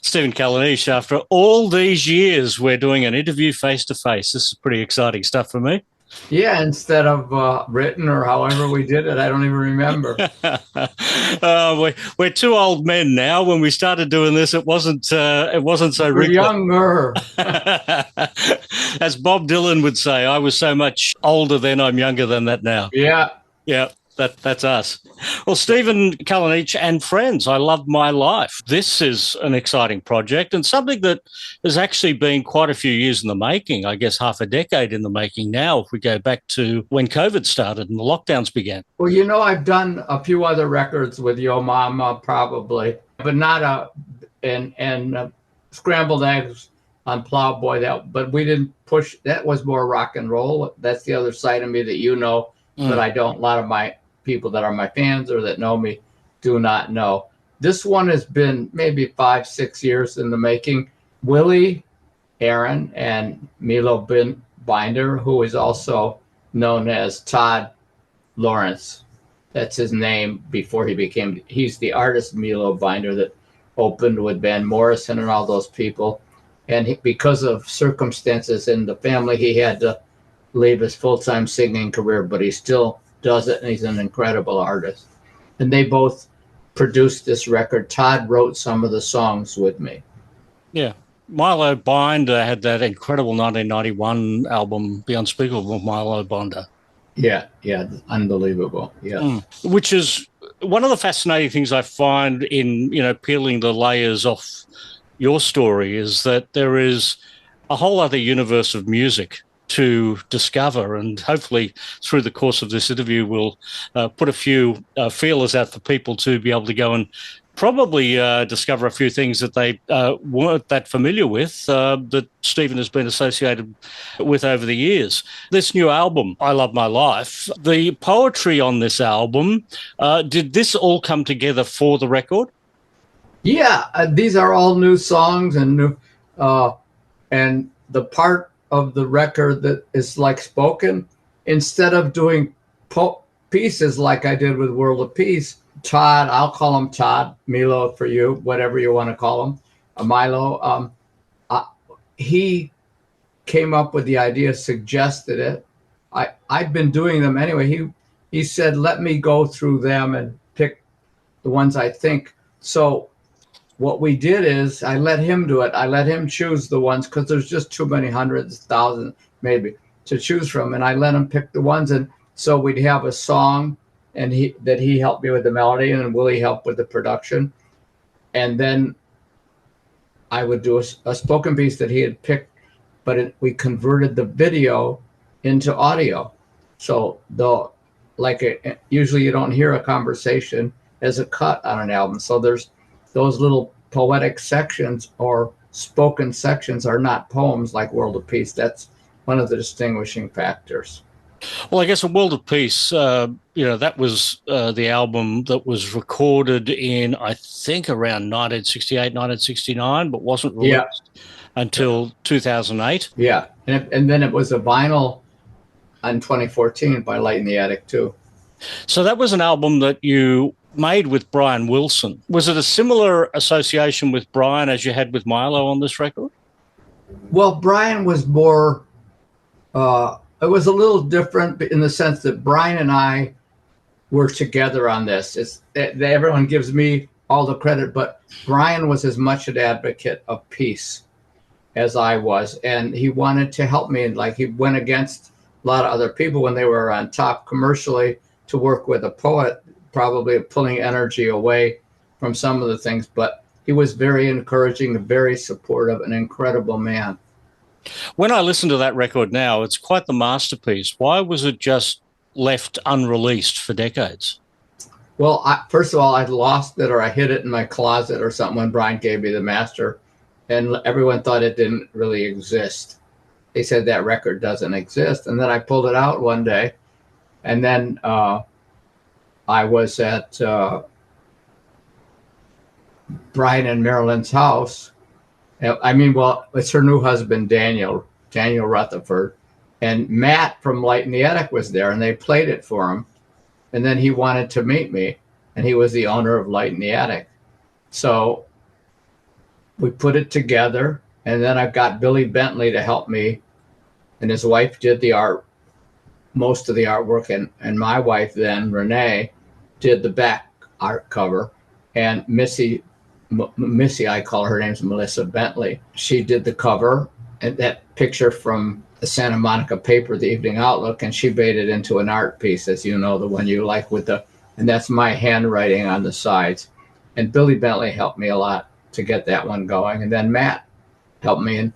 Stephen Kalinich, after all these years, we're doing an interview face-to-face. This is pretty exciting stuff for me. Yeah, instead of written or however we did it, I don't even remember. We're two old men now. When we started doing this, it wasn't so We're younger. As Bob Dylan would say, I was so much older then, I'm younger than that now. Yeah. Yeah. That's us. Well, Stephen Kalinich and friends, I Love My Life. This is an exciting project and something that has actually been quite a few years in the making, I guess half a decade in the making now, if we go back to when COVID started and the lockdowns began. Well, you know, I've done a few other records with Yo Mama, probably, but not Scrambled Eggs on Plowboy. But we didn't push. That was more rock and roll. That's the other side of me that you know, but I don't. A lot of my people that are my fans or that know me do not know. This one has been maybe 5-6 years in the making. Willie Aron and Milo Binder, who is also known as Todd Lawrence. That's his name before he's the artist Milo Binder that opened with Van Morrison and all those people. And because of circumstances in the family, he had to leave his full-time singing career, but he still does it, and he's an incredible artist. And they both produced this record. Todd wrote some of the songs with me. Yeah. Milo Binder had that incredible 1991 album, The Unspeakable Milo Binder. Yeah, unbelievable. Yeah. Which is one of the fascinating things I find in, peeling the layers off your story is that there is a whole other universe of music to discover, and hopefully through the course of this interview we'll put a few feelers out for people to be able to go and probably discover a few things that they weren't that familiar with that Stephen has been associated with over the years. This new album, I Love My Life, the poetry on this album, did this all come together for the record? Yeah, these are all new songs and new, and the part of the record that is like spoken, instead of doing pieces like I did with World of Peace, Todd, I'll call him Todd, Milo for you, whatever you want to call him, Milo, he came up with the idea, suggested it. I'd been doing them anyway. He said, let me go through them and pick the ones I think. So what we did is I let him do it. I let him choose the ones because there's just too many hundreds, thousands maybe to choose from. And I let him pick the ones. And so we'd have a song and he helped me with the melody and Willie helped with the production. And then I would do a spoken piece that he had picked, but we converted the video into audio. So usually you don't hear a conversation as a cut on an album. So there's those little poetic sections or spoken sections are not poems like World of Peace. That's one of the distinguishing factors. Well, I guess a World of Peace, that was the album that was recorded in, I think, around 1968, 1969, but wasn't released until 2008. Yeah, and then it was a vinyl in 2014 by Light in the Attic, too. So that was an album that you made with Brian Wilson. Was it a similar association with Brian as you had with Milo on this record? Well, Brian was more, it was a little different in the sense that Brian and I were together on this. Everyone gives me all the credit, but Brian was as much an advocate of peace as I was. And he wanted to help me. And he went against a lot of other people when they were on top commercially to work with a poet, probably pulling energy away from some of the things, but he was very encouraging, very supportive, an incredible man. When I listen to that record now, it's quite the masterpiece. Why was it just left unreleased for decades? Well, first of all, I lost it or I hid it in my closet or something when Brian gave me the master, and everyone thought it didn't really exist. They said that record doesn't exist. And then I pulled it out one day, and then I was at Brian and Marilyn's house. It's her new husband, Daniel Rutherford. And Matt from Light in the Attic was there, and they played it for him. And then he wanted to meet me, and he was the owner of Light in the Attic. So we put it together, and then I got Billy Bentley to help me, and his wife did the art, most of the artwork, and my wife then, Renee, did the back art cover, and Missy, I call her name's Melissa Bentley. She did the cover, and that picture from the Santa Monica paper, the Evening Outlook, and she made it into an art piece, as you know, the one you like and that's my handwriting on the sides. And Billy Bentley helped me a lot to get that one going. And then Matt helped me. And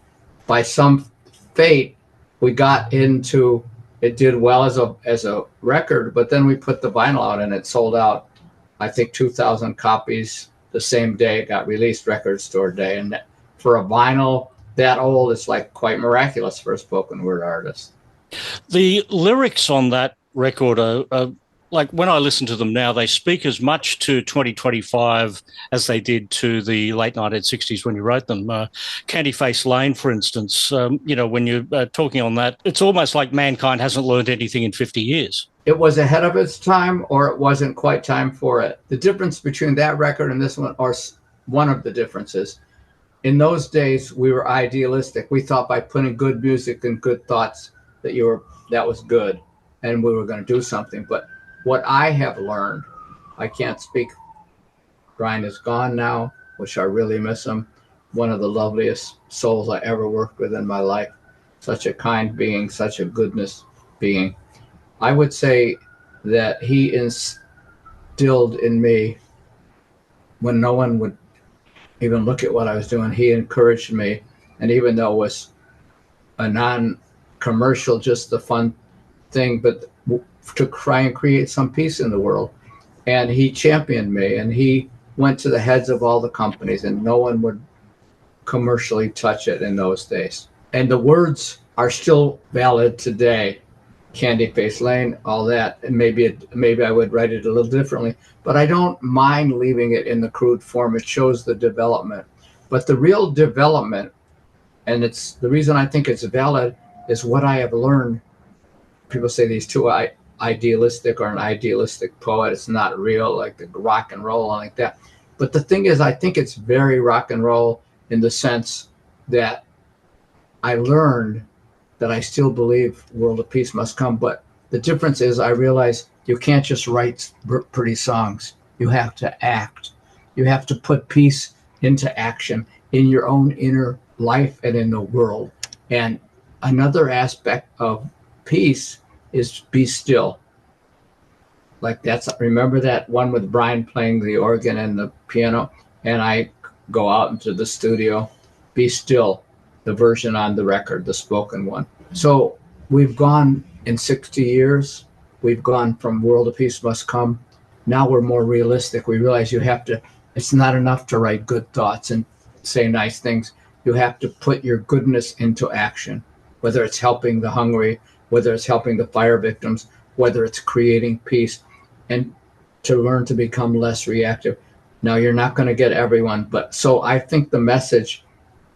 by some fate, we got into, it did well as a record, but then we put the vinyl out and it sold out, I think, 2,000 copies the same day it got released, Record Store Day. And for a vinyl that old, it's like quite miraculous for a spoken word artist. The lyrics on that record are like, when I listen to them now, they speak as much to 2025 as they did to the late 1960s when you wrote them. Candy Face Lane, for instance, when you're talking on that, it's almost like mankind hasn't learned anything in 50 years. It was ahead of its time, or it wasn't quite time for it. The difference between that record and this one, or one of the differences, in those days, we were idealistic. We thought by putting good music and good thoughts that was good, and we were going to do something. But what I have learned, I can't speak. Brian is gone now, which I really miss him. One of the loveliest souls I ever worked with in my life. Such a kind being, such a goodness being. I would say that he instilled in me, when no one would even look at what I was doing, he encouraged me. And even though it was a non-commercial, just a fun thing, but to try and create some peace in the world. And he championed me, and he went to the heads of all the companies, and no one would commercially touch it in those days. And the words are still valid today. Candy Face Lane, all that. And maybe I would write it a little differently, but I don't mind leaving it in the crude form. It shows the development. But the real development, and it's the reason I think it's valid, is what I have learned. People say these two idealistic, or an idealistic poet. It's not real, like the rock and roll and like that. But the thing is, I think it's very rock and roll in the sense that I learned that I still believe world of peace must come. But the difference is I realize you can't just write pretty songs. You have to act. You have to put peace into action in your own inner life and in the world. And another aspect of peace is be still. Like remember that one with Brian playing the organ and the piano, and I go out into the studio, be still, the version on the record, the spoken one. So we've gone in 60 years, we've gone from world of peace must come. Now we're more realistic. We realize it's not enough to write good thoughts and say nice things. You have to put your goodness into action, whether it's helping the hungry, whether it's helping the fire victims, whether it's creating peace, and to learn to become less reactive. Now, you're not going to get everyone, but so I think the message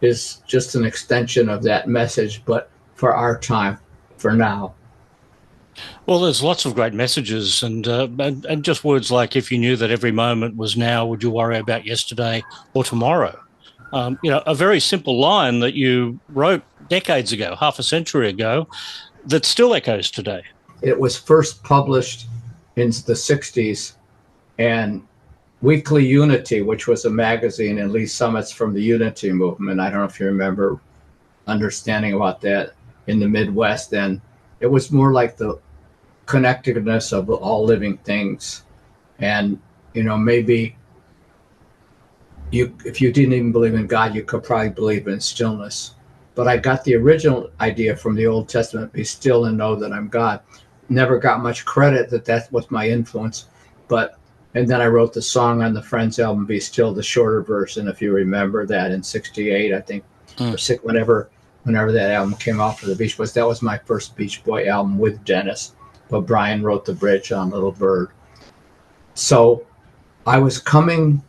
is just an extension of that message, but for our time, for now. Well, there's lots of great messages, and just words like, if you knew that every moment was now, would you worry about yesterday or tomorrow? A very simple line that you wrote decades ago, half a century ago, that still echoes today. It was first published in the 60s, and Weekly Unity, which was a magazine in Lee Summits from the Unity movement. I don't know if you remember understanding about that in the Midwest. And it was more like the connectedness of all living things. And, maybe if you didn't even believe in God, you could probably believe in stillness. But I got the original idea from the Old Testament, be still and know that I'm God. Never got much credit that was my influence. And then I wrote the song on the Friends album, Be Still, the shorter version, if you remember that, in 68, I think, or whenever that album came out for the Beach Boys. That was my first Beach Boy album with Dennis, but Brian wrote the bridge on Little Bird. So I was coming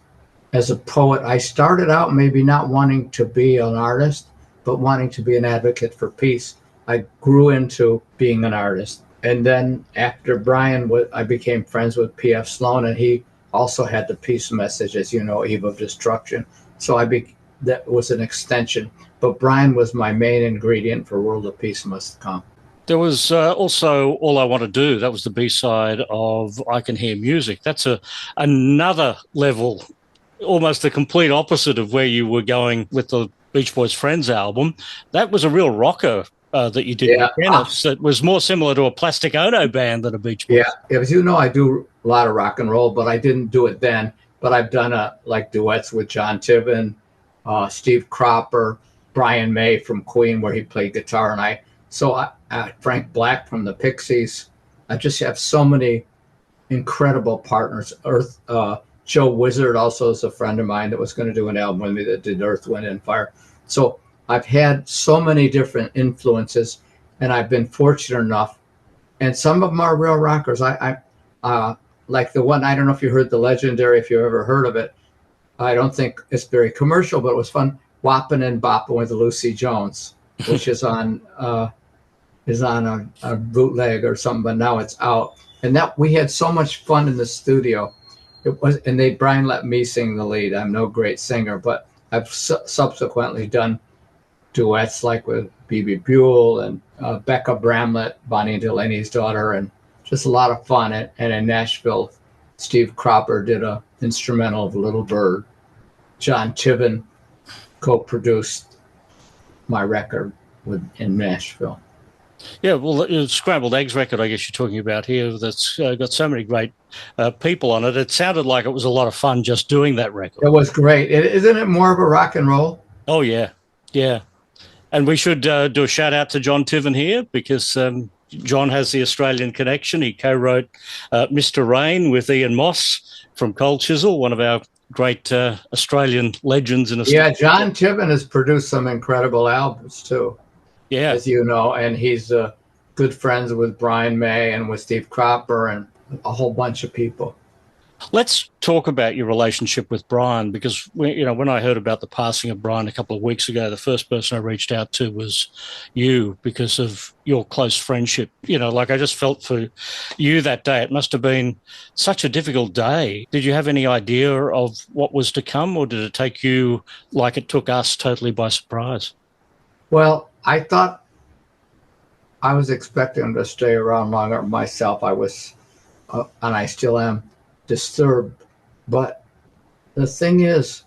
as a poet. I started out maybe not wanting to be an artist, but wanting to be an advocate for peace. I grew into being an artist. And then after Brian, I became friends with P.F. Sloan, and he also had the peace message, as you know, Eve of Destruction. So that was an extension. But Brian was my main ingredient for World of Peace Must Come. There was also All I Want to Do. That was the B-side of I Can Hear Music. That's another level, almost the complete opposite of where you were going with the Beach Boys' Friends album. That was a real rocker that you did with Dennis. That was more similar to a Plastic Ono band than a Beach Boys. Yeah, as you know, I do a lot of rock and roll, but I didn't do it then. But I've done like duets with John Tiven, Steve Cropper, Brian May from Queen, where he played guitar, and Frank Black from the Pixies. I just have so many incredible partners. Joe Wizard also is a friend of mine that was going to do an album with me that did Earth, Wind, and Fire. So I've had so many different influences, and I've been fortunate enough. And some of them are real rockers. I like the one, I don't know if you heard the legendary, if you ever heard of it. I don't think it's very commercial, but it was fun. Whoppin' and Boppin' with Lucy Jones, which is on a bootleg or something, but now it's out. And that we had so much fun in the studio. Brian let me sing the lead. I'm no great singer, but I've subsequently done duets like with B.B. Buell and Becca Bramlett, Bonnie and Delaney's daughter, and just a lot of fun. And in Nashville, Steve Cropper did an instrumental of Little Bird. John Tiven co-produced my record in Nashville. Yeah, well, the Scrambled Eggs record, I guess you're talking about here, that's got so many great people on it. It sounded like it was a lot of fun just doing that record. It was great. Isn't it more of a rock and roll? Oh, yeah. Yeah. And we should do a shout out to John Tiven here because John has the Australian connection. He co-wrote Mr. Rain with Ian Moss from Cold Chisel, one of our great Australian legends in Australia. Yeah, John Tiven has produced some incredible albums too. Yeah. As you know, and he's good friends with Brian May and with Steve Cropper and a whole bunch of people. Let's talk about your relationship with Brian, because when I heard about the passing of Brian a couple of weeks ago, the first person I reached out to was you because of your close friendship. I just felt for you that day. It must have been such a difficult day. Did you have any idea of what was to come, or did it take you like it took us totally by surprise? Well, I thought I was expecting him to stay around longer myself. I was, and I still am, disturbed. But the thing is,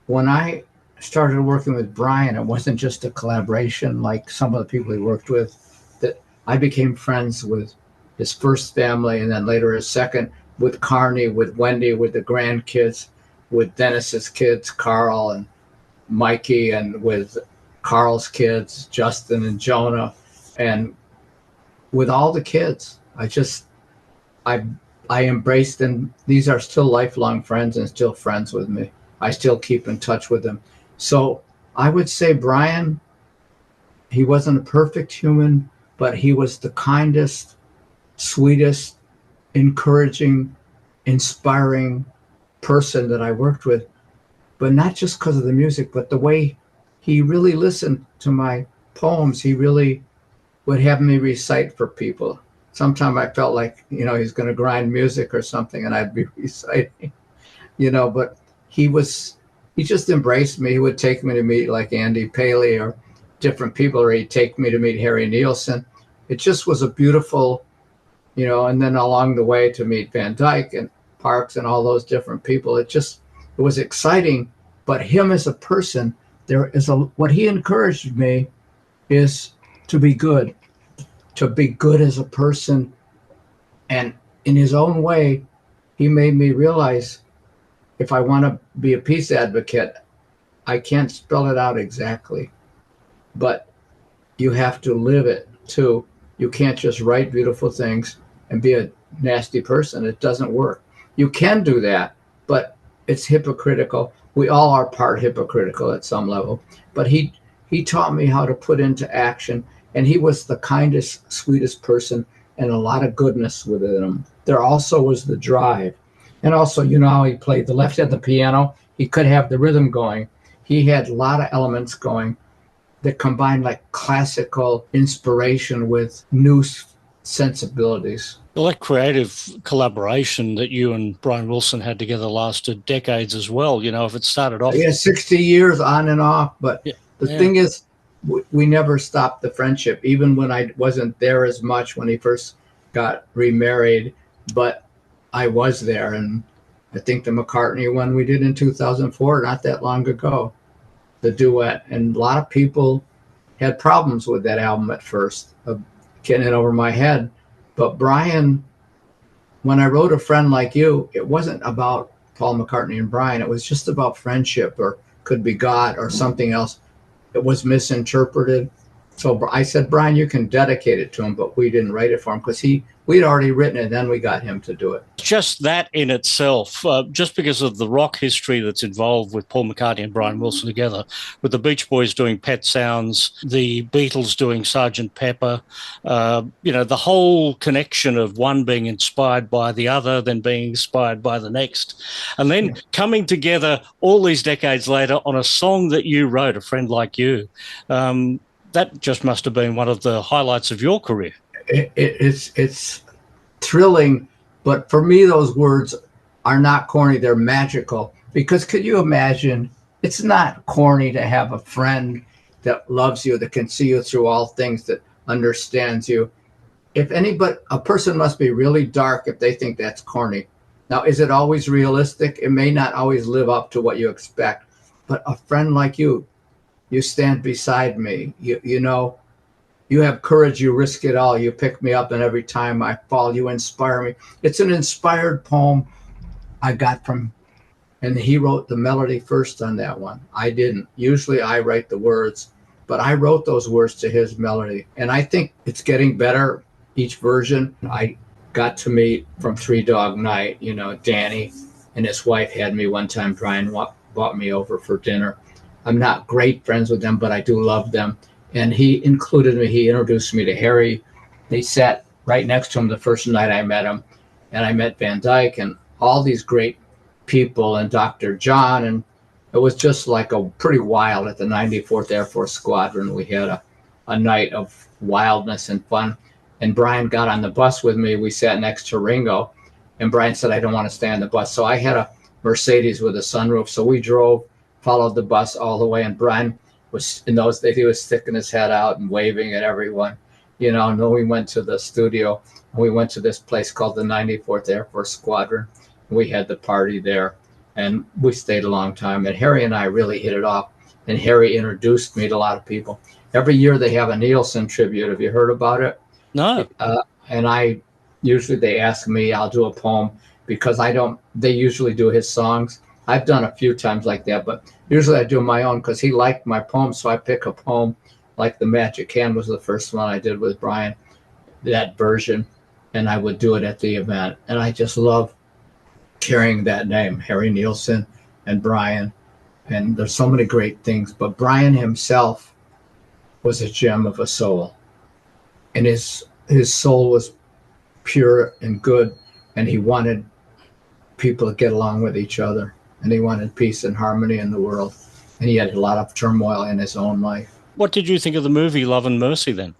when I started working with Brian, it wasn't just a collaboration like some of the people he worked with. That I became friends with his first family, and then later his second, with Carney, with Wendy, with the grandkids, with Dennis's kids, Carl and Mikey, and with Carl's kids, Justin and Jonah, and with all the kids, I embraced them. These are still lifelong friends and still friends with me. I still keep in touch with them. So I would say Brian, he wasn't a perfect human, but he was the kindest, sweetest, encouraging, inspiring person that I worked with. But not just because of the music, but the way he really listened to my poems. He really would have me recite for people. Sometimes I felt like, he's going to grind music or something and I'd be reciting, but he just embraced me. He would take me to meet like Andy Paley or different people, or he'd take me to meet Harry Nielsen. It just was a beautiful, and then along the way to meet Van Dyke and Parks and all those different people. It was exciting, but him as a person, what he encouraged me is to be good as a person. And in his own way, he made me realize if I want to be a peace advocate, I can't spell it out exactly, but you have to live it too. You can't just write beautiful things and be a nasty person. It doesn't work. You can do that, but it's hypocritical. We all are part hypocritical at some level, but he taught me how to put into action, and he was the kindest, sweetest person and a lot of goodness within him. There also was the drive. And also, how he played the left hand of the piano. He could have the rhythm going. He had a lot of elements going. that combined like classical inspiration with new sensibilities. Well, that creative collaboration that you and Brian Wilson had together lasted decades as well. If it started off... Yeah, 60 years on and off. But Yeah, the thing is, we never stopped the friendship, even when I wasn't there as much when he first got remarried. But I was there. And I think the McCartney one we did in 2004, not that long ago, the duet. And a lot of people had problems with that album at first, of getting it over my head. But Brian, when I wrote A Friend Like You, it wasn't about Paul McCartney and Brian. It was just about friendship, or could be God or something else. It was misinterpreted. So I said, Brian, you can dedicate it to him, but we didn't write it for him because we'd already written it, and then we got him to do it. Just that in itself, just because of the rock history that's involved with Paul McCartney and Brian Wilson together, with the Beach Boys doing Pet Sounds, the Beatles doing Sgt. Pepper, the whole connection of one being inspired by the other, then being inspired by the next, and then coming together all these decades later on a song that you wrote, A Friend Like You. That just must have been one of the highlights of your career. It's thrilling, but for me, those words are not corny. They're magical. Because could you imagine, it's not corny to have a friend that loves you, that can see you through all things, that understands you. A person must be really dark if they think that's corny. Now, is it always realistic? It may not always live up to what you expect, but a friend like you stand beside me. You have courage, you risk it all. You pick me up, and every time I fall, you inspire me. It's an inspired poem I got from, and he wrote the melody first on that one. I didn't. Usually I write the words, but I wrote those words to his melody. And I think it's getting better, each version. I got to meet from Three Dog Night, Danny and his wife had me one time. Brian brought me over for dinner. I'm not great friends with them, but I do love them. And he included me. He introduced me to Harry. They sat right next to him the first night I met him. And I met Van Dyke and all these great people, and Dr. John. And it was just like a pretty wild at the 94th Air Force Squadron. We had a night of wildness and fun. And Brian got on the bus with me. We sat next to Ringo. And Brian said, I don't want to stay on the bus. So I had a Mercedes with a sunroof. So we drove, followed the bus all the way, and Brian was, in those days, he was sticking his head out and waving at everyone, and then we went to the studio, and we went to this place called the 94th Air Force Squadron, and we had the party there, and we stayed a long time, and Harry and I really hit it off, and Harry introduced me to a lot of people. Every year they have a Nielsen tribute. Have you heard about it? No. And they ask me, I'll do a poem, because they usually do his songs. I've done a few times like that, but usually I do my own because he liked my poem. So I pick a poem, like The Magic Hand was the first one I did with Brian, that version, and I would do it at the event. And I just love carrying that name, Harry Nielsen and Brian. And there's so many great things, but Brian himself was a gem of a soul. And his soul was pure and good, and he wanted people to get along with each other. And he wanted peace and harmony in the world. And he had a lot of turmoil in his own life. What did you think of the movie Love and Mercy then?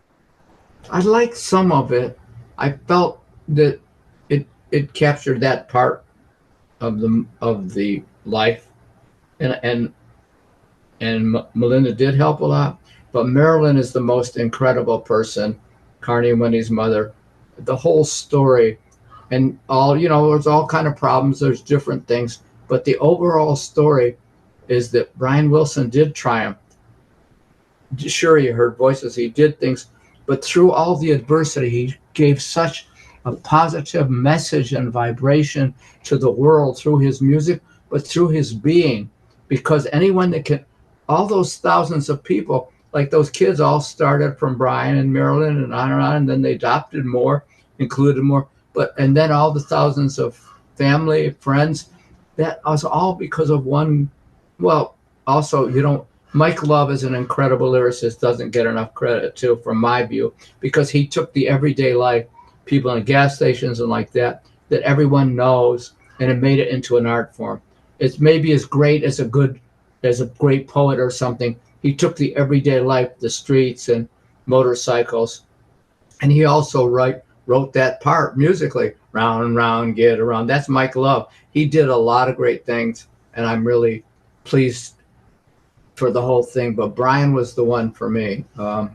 I liked some of it. I felt that it captured that part of the life. And Melinda did help a lot. But Marilyn is the most incredible person. Carney and Wendy's mother. The whole story. And all, there's all kind of problems. There's different things. But the overall story is that Brian Wilson did triumph. Sure, he heard voices, he did things, but through all the adversity, he gave such a positive message and vibration to the world through his music, but through his being. Because anyone that can, all those thousands of people, like those kids all started from Brian and Marilyn and on, and then they adopted more, included more, and then all the thousands of family, friends, that was all because of one. Well, also, Mike Love is an incredible lyricist, doesn't get enough credit too, from my view, because he took the everyday life, people in gas stations and like that everyone knows, and it made it into an art form. It's maybe as great as a great poet or something, he took the everyday life, the streets and motorcycles, and he also wrote that part musically. Round and round, get around. That's Mike Love. He did a lot of great things, and I'm really pleased for the whole thing. But Brian was the one for me, and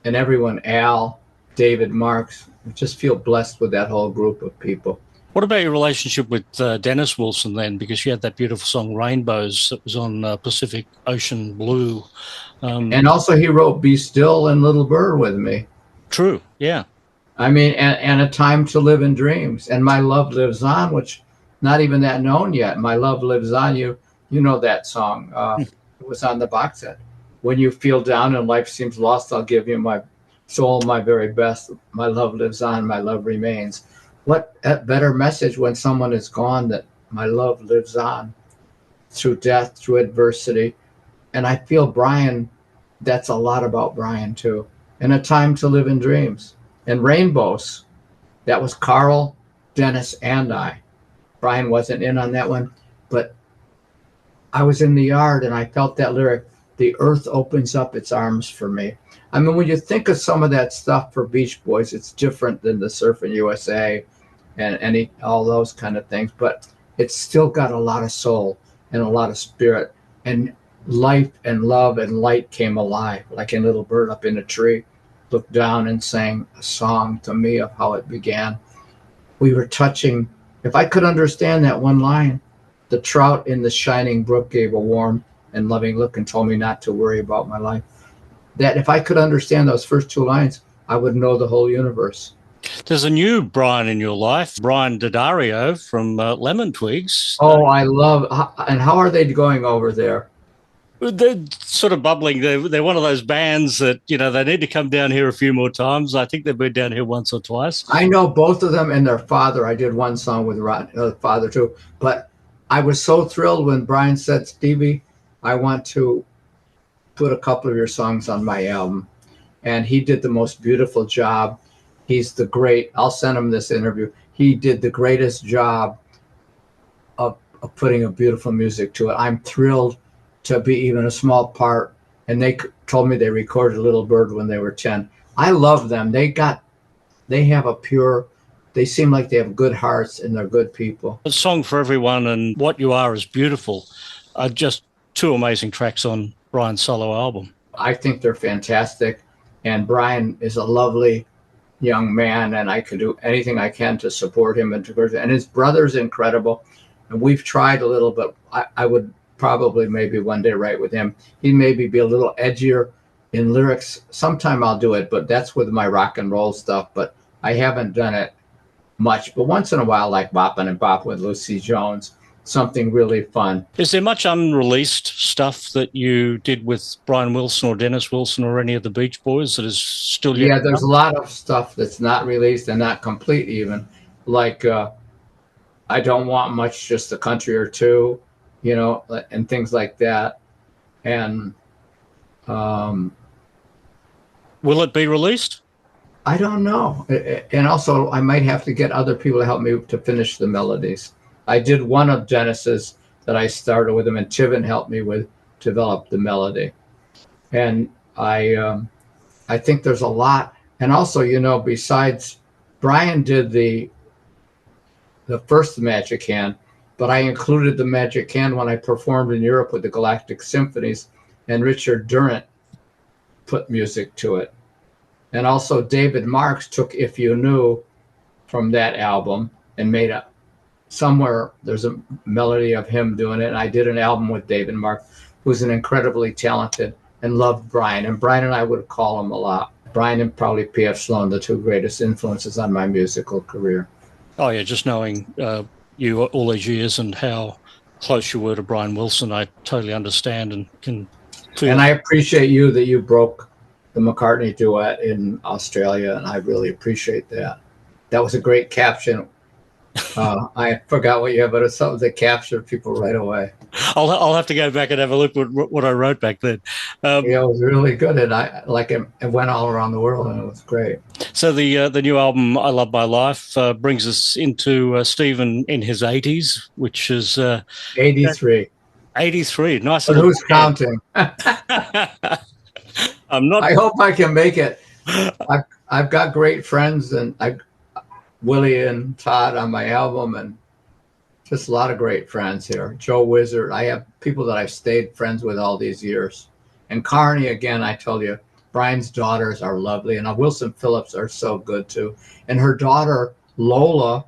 everyone. Al, David, Marks. I just feel blessed with that whole group of people. What about your relationship with Dennis Wilson then? Because you had that beautiful song Rainbows that was on Pacific Ocean Blue. And also he wrote Be Still and Little Bird with me. True, yeah. I mean, and A Time to Live in Dreams. And My Love Lives On, which not even that known yet. My Love Lives On. You know that song. It was on the box set. When you feel down and life seems lost, I'll give you my soul, my very best. My love lives on, my love remains. What a better message when someone is gone, that my love lives on through death, through adversity. And I feel Brian, that's a lot about Brian too. And A Time to Live in Dreams. And Rainbows, that was Carl, Dennis, and I. Brian wasn't in on that one, but I was in the yard and I felt that lyric, the earth opens up its arms for me. I mean, when you think of some of that stuff for Beach Boys, it's different than the Surfing USA and all those kind of things, but it's still got a lot of soul and a lot of spirit, and life and love and light came alive, like in Little Bird up in a tree, looked down and sang a song to me of how it began. We were touching. If I could understand that one line, the trout in the shining brook gave a warm and loving look and told me not to worry about my life. That if I could understand those first two lines, I would know the whole universe. There's a new Brian in your life, Brian Daddario from Lemon Twigs. Oh, I love. And how are they going over there? They're sort of bubbling. They're one of those bands that, they need to come down here a few more times. I think they've been down here once or twice. I know both of them and their father. I did one song with father too. But I was so thrilled when Brian said, Stevie, I want to put a couple of your songs on my album. And he did the most beautiful job. He's the great. I'll send him this interview. He did the greatest job of putting a beautiful music to it. I'm thrilled to be even a small part. And they told me they recorded Little Bird when they were 10. I love them. They have a pure, they seem like they have good hearts and they're good people. A Song for Everyone and What You Are Is Beautiful are just two amazing tracks on Brian's solo album. I think they're fantastic. And Brian is a lovely young man, and I could do anything I can to support him and to encourage him. And his brother's incredible. And we've tried a little, but I would probably maybe one day write with him. He'd maybe be a little edgier in lyrics. Sometime I'll do it, but that's with my rock and roll stuff. But I haven't done it much. But once in a while, like Boppin' and Bop with Lucy Jones, something really fun. Is there much unreleased stuff that you did with Brian Wilson or Dennis Wilson or any of the Beach Boys that is still yet? Yeah, there's a lot of stuff that's not released and not complete even. Like I Don't Want Much, Just a Country or Two, and things like that. And will it be released? I don't know. And also I might have to get other people to help me to finish the melodies. I did one of Dennis's that I started with him, and Tiven helped me with develop the melody. And I think there's a lot. And also, besides Brian did the first Magic Hand, but I included the Magic Hand when I performed in Europe with the Galactic Symphonies, and Richard Durant put music to it. And also David Marks took If You Knew from that album and made somewhere there's a melody of him doing it. And I did an album with David Marks, who's an incredibly talented and loved Brian. And Brian and I would call him a lot. Brian and probably P.F. Sloan, the two greatest influences on my musical career. Oh, yeah, just knowing you all these years and how close you were to Brian Wilson, I totally understand and can feel. And I appreciate that you broke the McCartney duet in Australia, and I really appreciate that. That was a great caption. I forgot what you have, but it's something that captured people right away. I'll have to go back and have a look at what I wrote back then. Yeah, it was really good, and I like it. It went all around the world, and it was great. So the new album, I Love My Life, brings us into Stephen in his 80s, which is 83. 83. Nice But little. who's counting? I'm not. I hope I can make it. I've got great friends, and Willie and Todd on my album, and just a lot of great friends here. Joe Wizard. I have people that I've stayed friends with all these years. And Carney, again, I told you, Brian's daughters are lovely, and Wilson Phillips are so good too. And her daughter, Lola,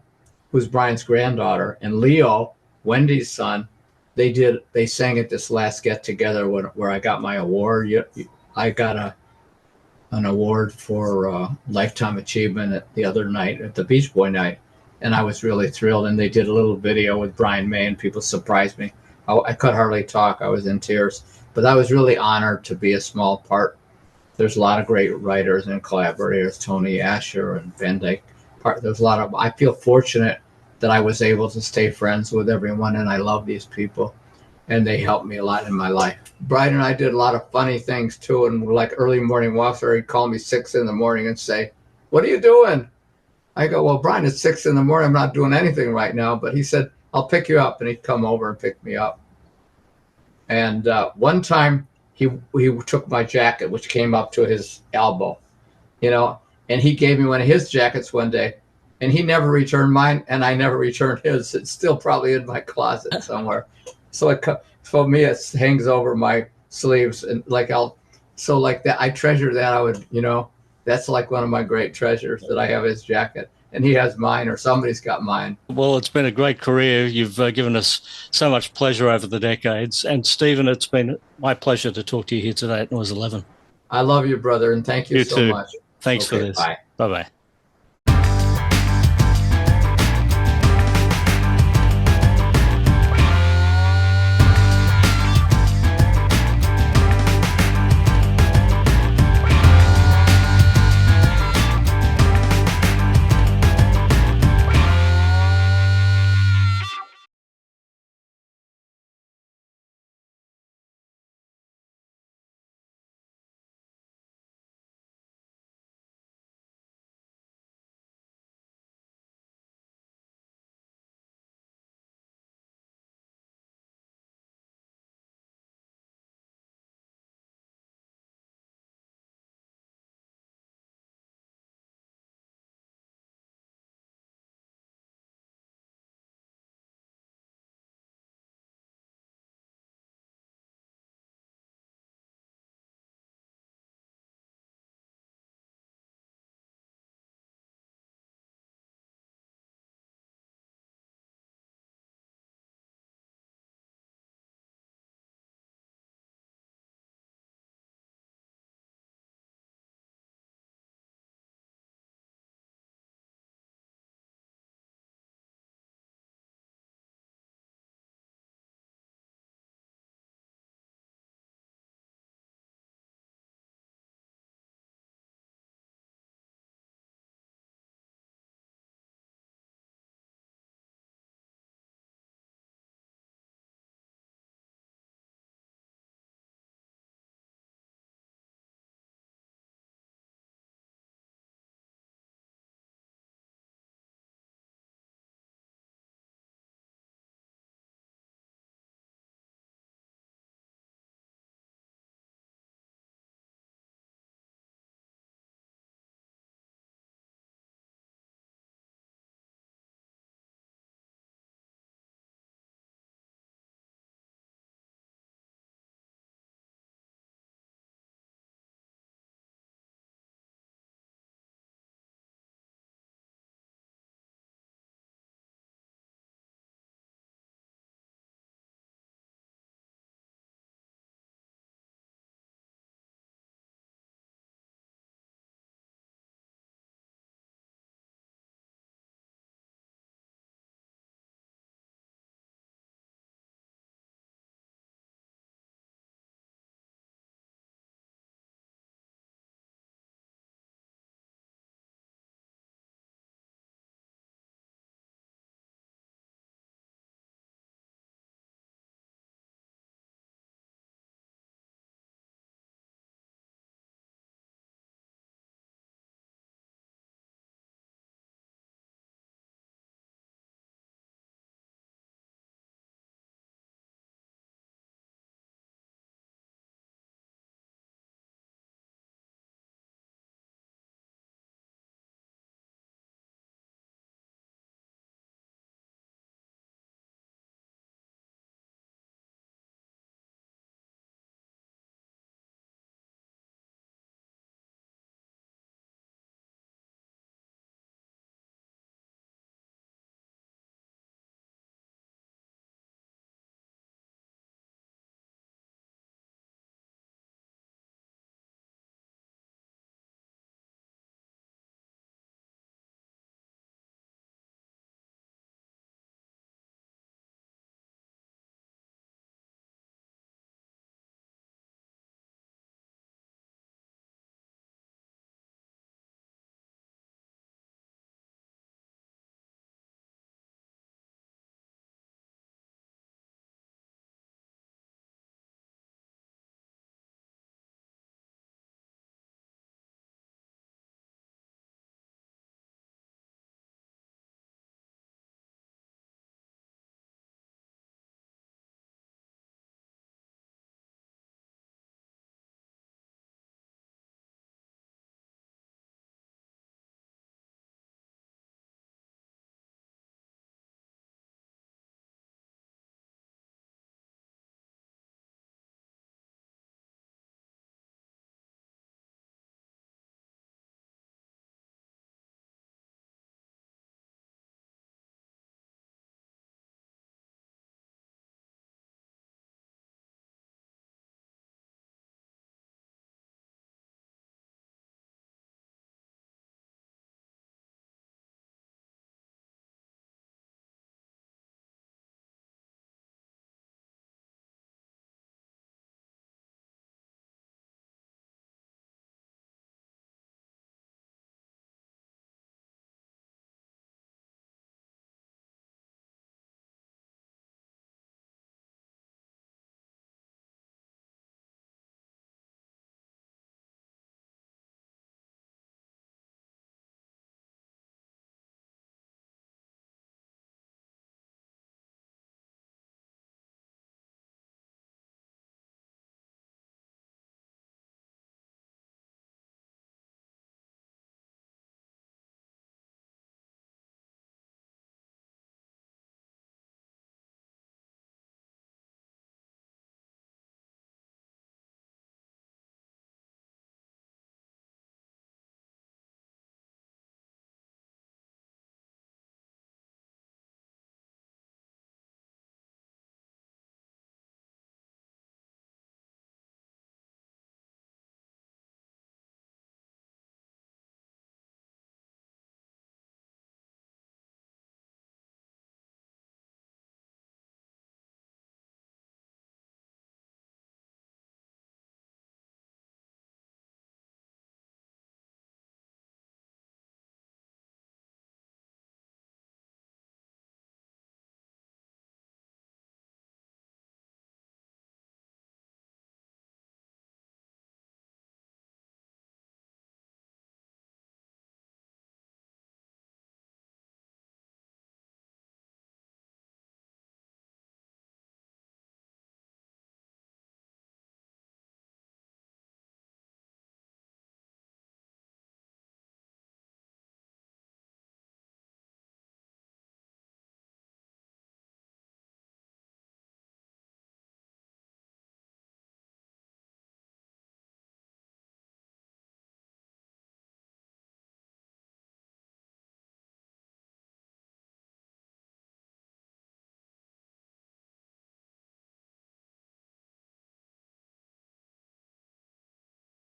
who's Brian's granddaughter, and Leo, Wendy's son, they sang at this last get together where I got my award. I got an award for lifetime achievement the other night at the Beach Boy night, and I was really thrilled. And they did a little video with Brian May, and people surprised me. I could hardly talk. I was in tears, but I was really honored to be a small part. There's a lot of great writers and collaborators, Tony Asher and Van Dyke. There's a lot of. I feel fortunate that I was able to stay friends with everyone, and I love these people, and they helped me a lot in my life. Brian and I did a lot of funny things too, and like early morning walks where he'd call me 6 a.m. and say, "What are you doing?" I go, "Well, Brian, it's 6 a.m. I'm not doing anything right now." But he said, "I'll pick you up," and he'd come over and pick me up. And one time he took my jacket, which came up to his elbow, and he gave me one of his jackets one day, and he never returned mine, and I never returned his. It's still probably in my closet somewhere. So for me, it hangs over my sleeves, and like that. I treasure that. I would, that's like one of my great treasures, that I have his jacket, and he has mine, or somebody's got mine. Well, it's been a great career. You've given us so much pleasure over the decades. And Stephen, it's been my pleasure to talk to you here today at Noise 11. I love you, brother, and thank you so too. much. Thanks for this. Bye. Bye-bye.